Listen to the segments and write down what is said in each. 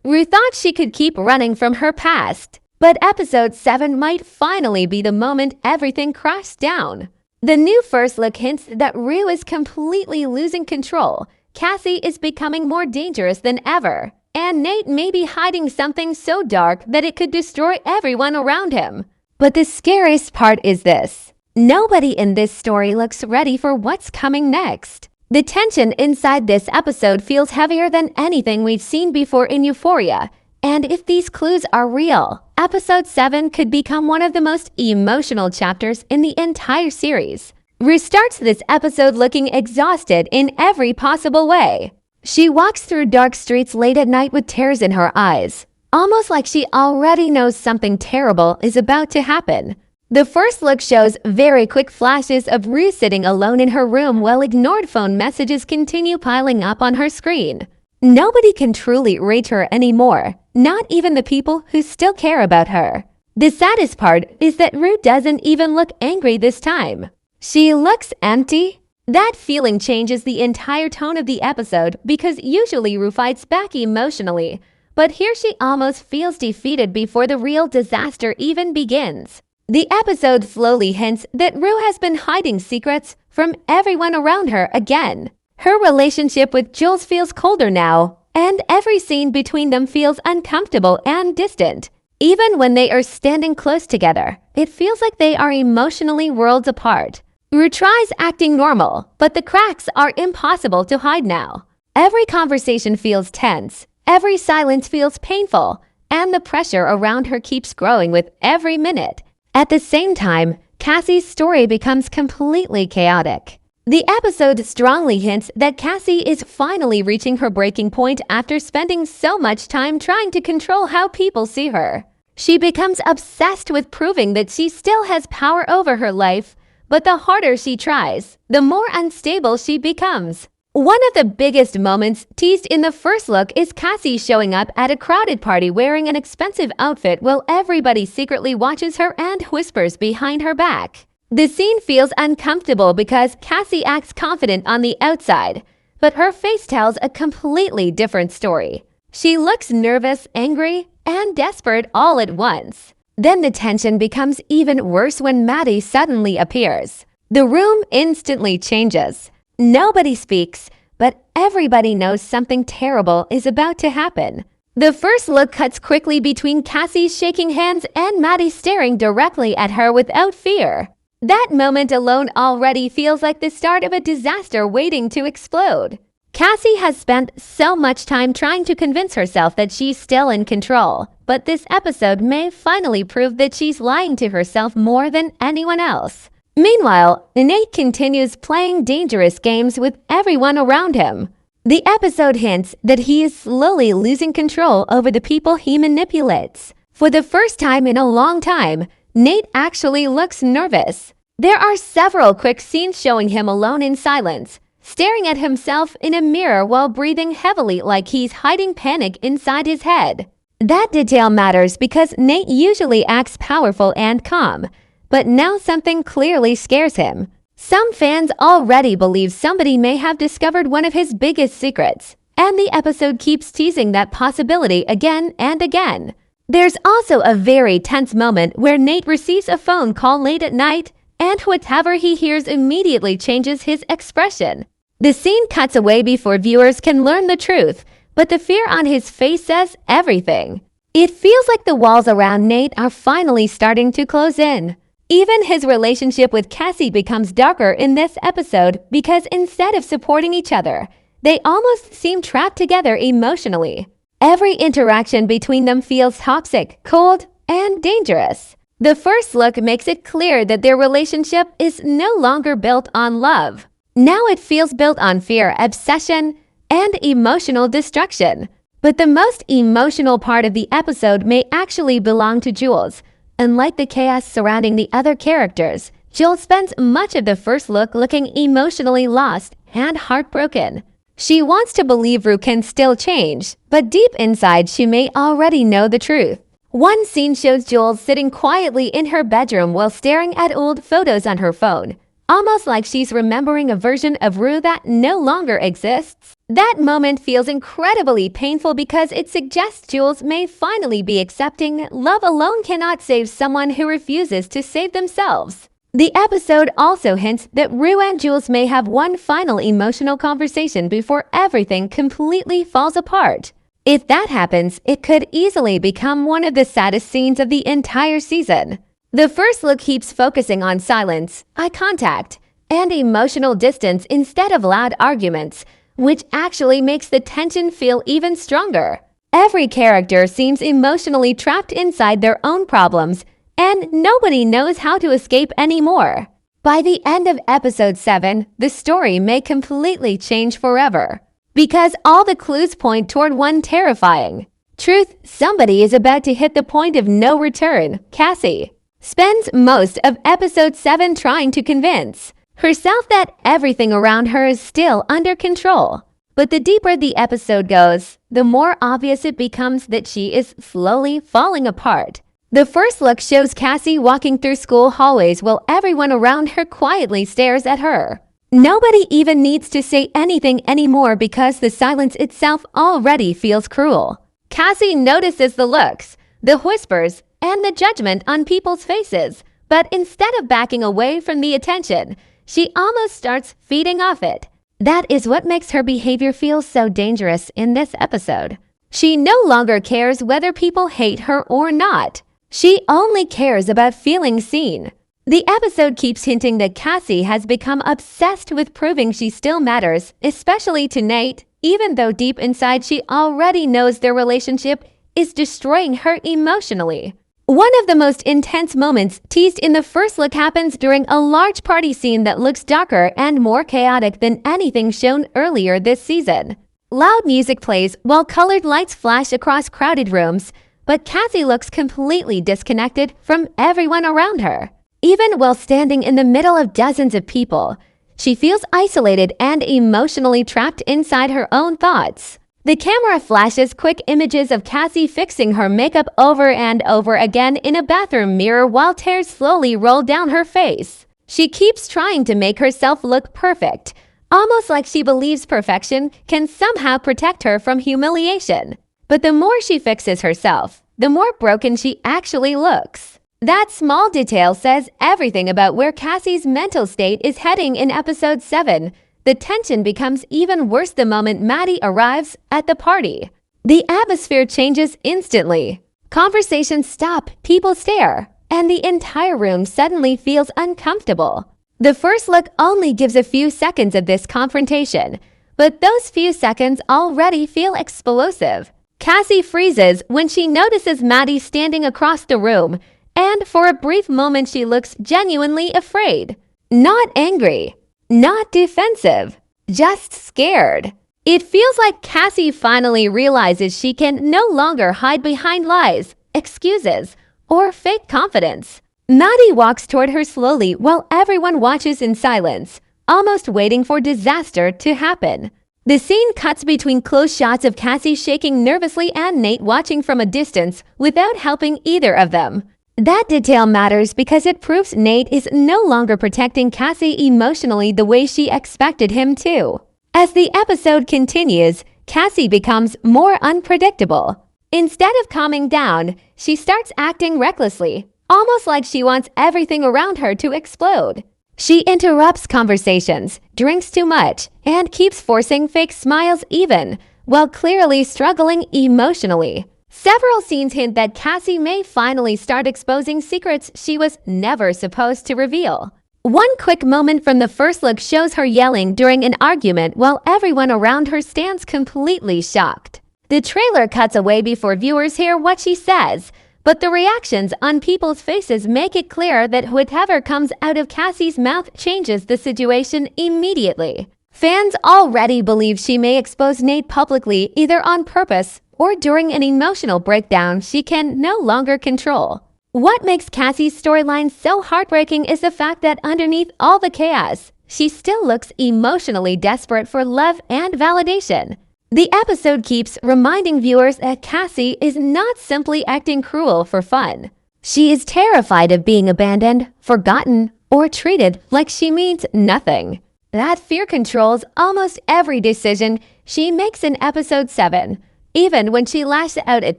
Rue thought she could keep running from her past, but episode 7 might finally be the moment everything crashed down. The new first look hints that Rue is completely losing control. Cassie is becoming more dangerous than ever, and Nate may be hiding something so dark that it could destroy everyone around him. But the scariest part is this: nobody in this story looks ready for what's coming next. The tension inside this episode feels heavier than anything we've seen before in Euphoria, and if these clues are real, episode 7 could become one of the most emotional chapters in the entire series. Rue starts this episode looking exhausted in every possible way. She walks through dark streets late at night with tears in her eyes, almost like she already knows something terrible is about to happen. The first look shows very quick flashes of Rue sitting alone in her room while ignored phone messages continue piling up on her screen. Nobody can truly reach her anymore, not even the people who still care about her. The saddest part is that Rue doesn't even look angry this time. She looks empty. That feeling changes the entire tone of the episode because usually Rue fights back emotionally, but here she almost feels defeated before the real disaster even begins. The episode slowly hints that Rue has been hiding secrets from everyone around her again. Her relationship with Jules feels colder now, and every scene between them feels uncomfortable and distant. Even when they are standing close together, it feels like they are emotionally worlds apart. Rue tries acting normal, but the cracks are impossible to hide now. Every conversation feels tense, every silence feels painful, and the pressure around her keeps growing with every minute. At the same time, Cassie's story becomes completely chaotic. The episode strongly hints that Cassie is finally reaching her breaking point after spending so much time trying to control how people see her. She becomes obsessed with proving that she still has power over her life, but the harder she tries, the more unstable she becomes. One of the biggest moments teased in the first look is Cassie showing up at a crowded party wearing an expensive outfit while everybody secretly watches her and whispers behind her back. The scene feels uncomfortable because Cassie acts confident on the outside, but her face tells a completely different story. She looks nervous, angry, and desperate all at once. Then the tension becomes even worse when Maddie suddenly appears. The room instantly changes. Nobody speaks, but everybody knows something terrible is about to happen. The first look cuts quickly between Cassie shaking hands and Maddie staring directly at her without fear. That moment alone already feels like the start of a disaster waiting to explode. Cassie has spent so much time trying to convince herself that she's still in control, but this episode may finally prove that she's lying to herself more than anyone else. Meanwhile, Nate continues playing dangerous games with everyone around him. The episode hints that he is slowly losing control over the people he manipulates. For the first time in a long time, Nate actually looks nervous. There are several quick scenes showing him alone in silence, staring at himself in a mirror while breathing heavily like he's hiding panic inside his head. That detail matters because Nate usually acts powerful and calm, but now something clearly scares him. Some fans already believe somebody may have discovered one of his biggest secrets, and the episode keeps teasing that possibility again and again. There's also a very tense moment where Nate receives a phone call late at night, and whatever he hears immediately changes his expression. The scene cuts away before viewers can learn the truth, but the fear on his face says everything. It feels like the walls around Nate are finally starting to close in. Even his relationship with Cassie becomes darker in this episode because instead of supporting each other, they almost seem trapped together emotionally. Every interaction between them feels toxic, cold, and dangerous. The first look makes it clear that their relationship is no longer built on love. Now it feels built on fear, obsession, and emotional destruction. But the most emotional part of the episode may actually belong to Jules. Unlike the chaos surrounding the other characters, Jules spends much of the first look looking emotionally lost and heartbroken. She wants to believe Rue can still change, but deep inside she may already know the truth. One scene shows Jules sitting quietly in her bedroom while staring at old photos on her phone, almost like she's remembering a version of Rue that no longer exists. That moment feels incredibly painful because it suggests Jules may finally be accepting love alone cannot save someone who refuses to save themselves. The episode also hints that Rue and Jules may have one final emotional conversation before everything completely falls apart. If that happens, it could easily become one of the saddest scenes of the entire season. The first look keeps focusing on silence, eye contact, and emotional distance instead of loud arguments, which actually makes the tension feel even stronger. Every character seems emotionally trapped inside their own problems, and nobody knows how to escape anymore. By the end of episode 7, the story may completely change forever, because all the clues point toward one terrifying truth: somebody is about to hit the point of no return. Cassie spends most of episode 7 trying to convince herself that everything around her is still under control. But the deeper the episode goes, the more obvious it becomes that she is slowly falling apart. The first look shows Cassie walking through school hallways while everyone around her quietly stares at her. Nobody even needs to say anything anymore because the silence itself already feels cruel. Cassie notices the looks, the whispers, and the judgment on people's faces, but instead of backing away from the attention, she almost starts feeding off it. That is what makes her behavior feel so dangerous in this episode. She no longer cares whether people hate her or not. She only cares about feeling seen. The episode keeps hinting that Cassie has become obsessed with proving she still matters, especially to Nate, even though deep inside she already knows their relationship is destroying her emotionally. One of the most intense moments teased in the first look happens during a large party scene that looks darker and more chaotic than anything shown earlier this season. Loud music plays while colored lights flash across crowded rooms, but Cassie looks completely disconnected from everyone around her. Even while standing in the middle of dozens of people, she feels isolated and emotionally trapped inside her own thoughts. The camera flashes quick images of Cassie fixing her makeup over and over again in a bathroom mirror while tears slowly roll down her face. She keeps trying to make herself look perfect, almost like she believes perfection can somehow protect her from humiliation. But the more she fixes herself, the more broken she actually looks. That small detail says everything about where Cassie's mental state is heading in episode 7. The tension becomes even worse the moment Maddie arrives at the party. The atmosphere changes instantly. Conversations stop, people stare, and the entire room suddenly feels uncomfortable. The first look only gives a few seconds of this confrontation, but those few seconds already feel explosive. Cassie freezes when she notices Maddie standing across the room, and for a brief moment she looks genuinely afraid. Not angry. Not defensive, just scared. It feels like Cassie finally realizes she can no longer hide behind lies, excuses, or fake confidence. Maddie walks toward her slowly while everyone watches in silence, almost waiting for disaster to happen. The scene cuts between close shots of Cassie shaking nervously and Nate watching from a distance without helping either of them. That detail matters because it proves Nate is no longer protecting Cassie emotionally the way she expected him to. As the episode continues, Cassie becomes more unpredictable. Instead of calming down, she starts acting recklessly, almost like she wants everything around her to explode. She interrupts conversations, drinks too much, and keeps forcing fake smiles even, while clearly struggling emotionally. Several scenes hint that Cassie may finally start exposing secrets she was never supposed to reveal. One quick moment from the first look shows her yelling during an argument while everyone around her stands completely shocked. The trailer cuts away before viewers hear what she says, but the reactions on people's faces make it clear that whatever comes out of Cassie's mouth changes the situation immediately. Fans already believe she may expose Nate publicly either on purpose or during an emotional breakdown she can no longer control. What makes Cassie's storyline so heartbreaking is the fact that underneath all the chaos, she still looks emotionally desperate for love and validation. The episode keeps reminding viewers that Cassie is not simply acting cruel for fun. She is terrified of being abandoned, forgotten, or treated like she means nothing. That fear controls almost every decision she makes in episode 7. Even when she lashes out at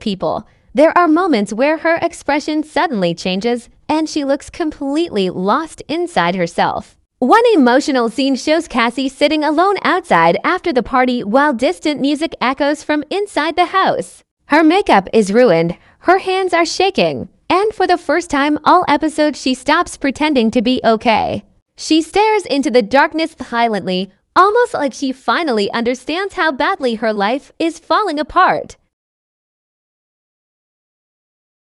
people, there are moments where her expression suddenly changes and she looks completely lost inside herself. One emotional scene shows Cassie sitting alone outside after the party while distant music echoes from inside the house. Her makeup is ruined, her hands are shaking, and for the first time all episode she stops pretending to be okay. She stares into the darkness silently, almost like she finally understands how badly her life is falling apart.